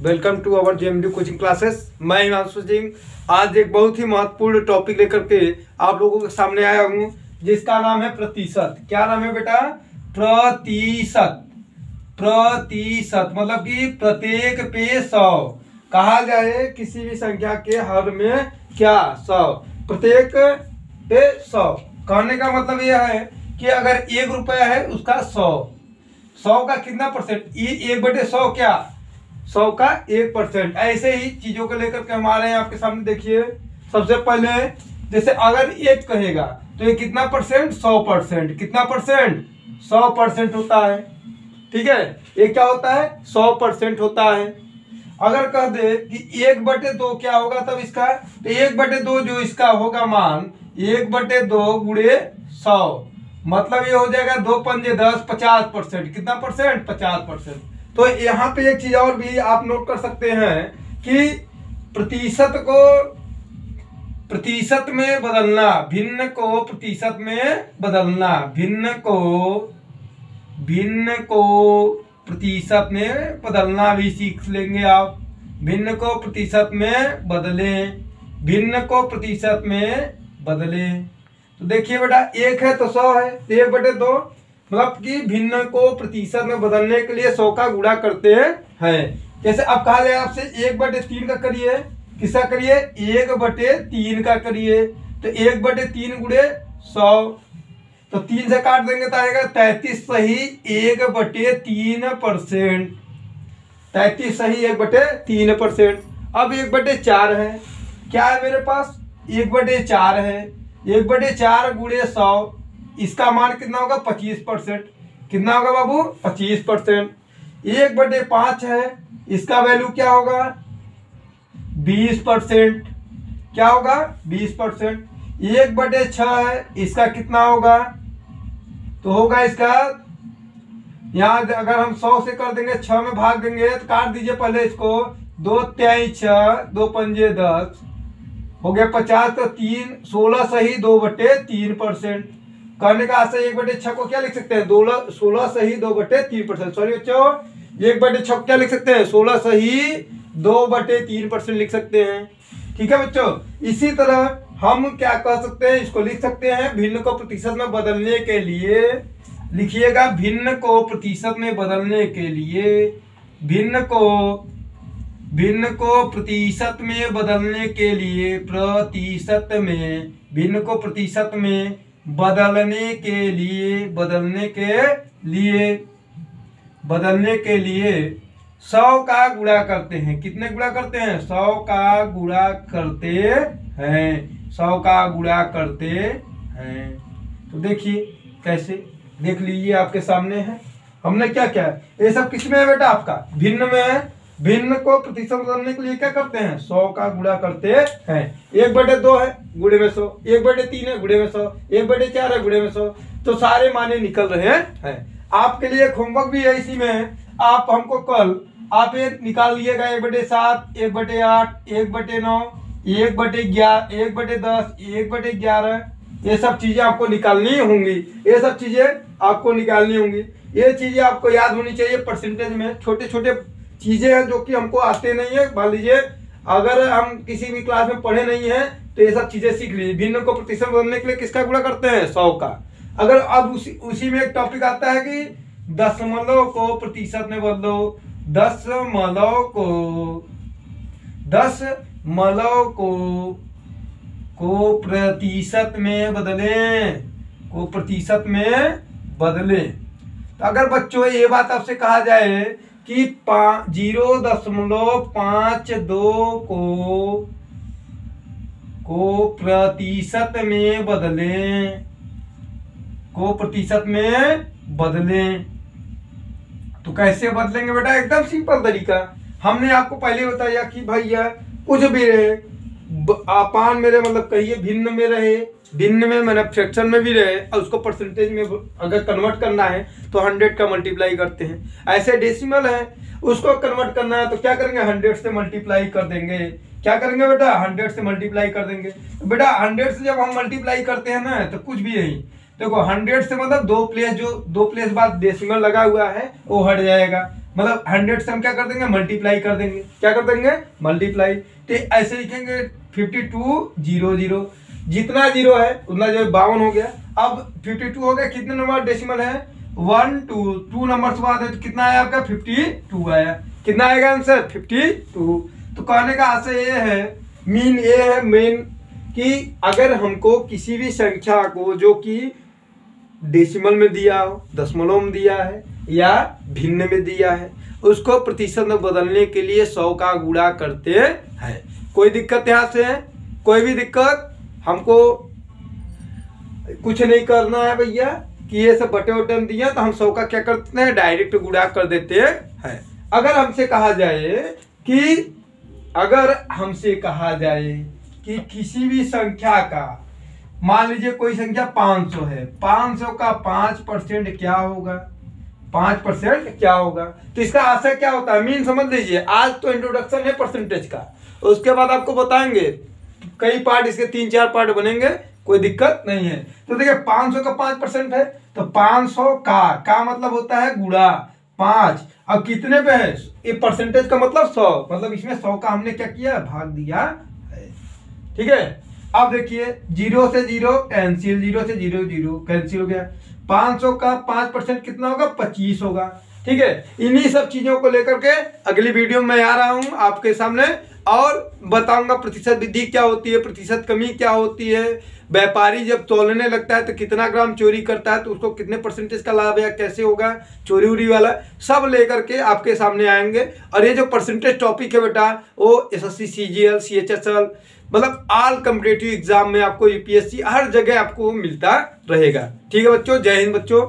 Welcome to our JMD coaching classes. मैं हिमांशु सिंह आज एक बहुत ही महत्वपूर्ण टॉपिक लेकर के आप लोगों के सामने आया हूँ, जिसका नाम है प्रतिशत। क्या नाम है बेटा? प्रतिशत। प्रतिशत मतलब कि प्रत्येक पे 100 कहा जाए किसी भी संख्या के हर में क्या 100, प्रत्येक पे 100 कहने का मतलब यह है कि अगर 1 रुपया है उसका 100 का कितना परसेंट? 1/100 क्या? 100 का 1%। ऐसे ही चीजों को लेकर के हमारे यहाँ आपके सामने देखिए। सबसे पहले जैसे अगर 1 कहेगा तो ये कितना परसेंट? 100%। कितना परसेंट? 100% होता है। ठीक है, ये क्या होता है? 100% होता है। अगर कह दे कि 1/2 क्या होगा तब इसका, तो 1/2 जो इसका होगा मान 1/2 गुणे 100 मतलब ये हो जाएगा 2 पंजे 10, 50%। कितना परसेंट? 50%। तो यहाँ पे एक चीज और भी आप नोट कर सकते हैं कि प्रतिशत को प्रतिशत में बदलना, भिन्न को प्रतिशत में बदलना, भिन्न को प्रतिशत में बदलना भी सीख लेंगे आप। भिन्न को प्रतिशत में बदलें, भिन्न को प्रतिशत में बदलें। तो देखिए बेटा 1 है तो 100 है, 1/2 मतलब कि भिन्न को प्रतिशत में बदलने के लिए 100 का गुणा करते हैं। जैसे अब कहा जाए आपसे 1/3 का करिए। किसका करिए? 1/3 का करिए। तो 1/3 गुणे 100, तो 3 से काट देंगे तो आएगा 33 सही 1/3%। 33 सही 1/3%। अब 1/4 है। क्या है मेरे पास? 1/4 है। 1/4 गुणे 100 इसका मान कितना होगा? 25%। कितना होगा बाबू? 25%। 1/5 है, इसका वैल्यू क्या होगा? 20%। क्या होगा? 20%। 1/6 है, इसका कितना होगा? तो होगा इसका, यहाँ अगर हम 100 से कर देंगे 6 में भाग देंगे तो काट दीजिए पहले इसको। 2 3 6, 2 पंजे 10 हो गया 50। तो 16 सही 2/3%। कहने का आशय 1/6 को क्या लिख सकते हैं? 16 सही 2/3%। सॉरी बच्चों, 1/6 क्या लिख सकते हैं? 16 सही 2/3% लिख सकते हैं। ठीक है बच्चों, इसी तरह हम क्या कह सकते हैं? इसको लिख सकते हैं भिन्न को प्रतिशत में बदलने के लिए। लिखिएगा भिन्न को प्रतिशत में बदलने के लिए, भिन्न को प्रतिशत में बदलने के लिए, प्रतिशत में, भिन्न को प्रतिशत में बदलने के लिए, बदलने के लिए 100 का गुणा करते हैं। कितने गुणा करते हैं? 100 का गुणा करते हैं। 100 का गुणा करते हैं। तो देखिए कैसे, देख लीजिए आपके सामने है। हमने क्या क्या है? ये सब किसमें है बेटा? आपका भिन्न में है। भिन्न को प्रतिशत बदलने के लिए क्या करते हैं? 100 का गुणा करते हैं। 1/2 है, गुणे में 100। 1/3 है, गुणे में 100। 1/4 है, गुणे में 100। तो सारे माने निकल रहे हैं। आपके लिए एक होमवर्क भी है इसी में। आप हमको कल आप ये निकाल लीजिएगा 1/7, 1/8, 1/9, 1/11, 1/10, 1/11। ये सब चीजें आपको निकालनी होंगी। ये सब चीजें आपको निकालनी होंगी। ये चीजें आपको याद होनी चाहिए। परसेंटेज में छोटे छोटे चीजें हैं जो कि हमको आते नहीं है। मान लीजिए अगर हम किसी भी क्लास में पढ़े नहीं है तो ये सब चीजें सीख लीजिए। भिन्न को प्रतिशत बदलने के लिए किसका गुणा करते हैं? 100 का। अगर अब उसी में एक टॉपिक आता है कि दशमलव को प्रतिशत में बदलो। दशमलव को प्रतिशत में बदलें, को प्रतिशत में बदलें। तो अगर बच्चों ये बात आपसे कहा जाए कि 0.52 को प्रतिशत में बदलें, को प्रतिशत में बदलें, तो कैसे बदलेंगे बेटा? एकदम सिंपल तरीका। हमने आपको पहले बताया कि भैया कुछ भी रहे, अपान में रहे मतलब कहिए भिन्न में रहे, भिन्न में मतलब फ्रैक्शन में भी रहे, और उसको परसेंटेज में अगर कन्वर्ट करना है तो 100 का मल्टीप्लाई करते हैं। ऐसे डेसिमल है, उसको कन्वर्ट करना है तो क्या करेंगे? 100 से मल्टीप्लाई कर देंगे। क्या करेंगे बेटा? 100 से मल्टीप्लाई कर देंगे। बेटा 100 से जब हम मल्टीप्लाई करते हैं ना तो कुछ भी नहीं, देखो 100 से मतलब 2 प्लेस, जो 2 प्लेस बाद डेसिमल लगा हुआ है वो हट जाएगा। मतलब 100 से हम क्या कर देंगे, मल्टीप्लाई कर देंगे। क्या कर देंगे, मल्टीप्लाई। तो ऐसे लिखेंगे 5200, जितना जीरो है उतना जो 52 हो गया। अब 52 हो गया, कितने नंबर डेसिमल है, 1 2 नंबर बाद है, तो कितना आया आपका 52 आया। कितना आएगा आंसर 52। तो कहने का आशय ये है, मीन ये है मेन, कि अगर हमको किसी भी संख्या को जो कि डेसिमल में दिया हो, दशमलव में दिया है या भिन्न में दिया है, उसको प्रतिशत में बदलने के लिए 100 का गुणा करते हैं। कोई दिक्कत यहाँ से है, कोई भी दिक्कत, हमको कुछ नहीं करना है भैया कि ये सब बटे वटे में दिया तो हम 100 का क्या करते हैं, डायरेक्ट गुणा कर देते हैं। अगर हमसे कहा जाए कि किसी भी संख्या का, मान लीजिए कोई संख्या 500 है, 500 का 5% क्या होगा, 5% क्या होगा, तो इसका आशय क्या होता है, मीन समझ लीजिए। आज तो इंट्रोडक्शन है परसेंटेज का, उसके बाद आपको बताएंगे कई पार्ट, इसके 3-4 पार्ट बनेंगे, कोई दिक्कत नहीं है। तो देखिए 500 का 5% है, तो 500 का मतलब होता है गुणा 5। अब कितने पे है, ये परसेंटेज का मतलब 100, मतलब इसमें 100 का हमने क्या किया, भाग दिया है। ठीक है, अब देखिए 0 से 0 कैंसिल, 0 से 0 0 कैंसिल हो गया। 500 का 5% कितना होगा, 25 होगा। ठीक है, इन्हीं सब चीजों को लेकर के अगली वीडियो में आ रहा हूं आपके सामने, और बताऊंगा प्रतिशत वृद्धि क्या होती है, प्रतिशत कमी क्या होती है, व्यापारी जब तोलने लगता है तो कितना ग्राम चोरी करता है तो उसको कितने परसेंटेज का लाभ है, कैसे होगा चोरी उरी वाला, सब लेकर के आपके सामने आएंगे। और ये जो परसेंटेज टॉपिक है बेटा, वो एसएससी, सीजीएल, सीएचएसएल, मतलब ऑल कॉम्पिटिटिव एग्जाम में आपको, यूपीएससी, हर जगह आपको मिलता रहेगा। ठीक है बच्चों, जय हिंद बच्चों।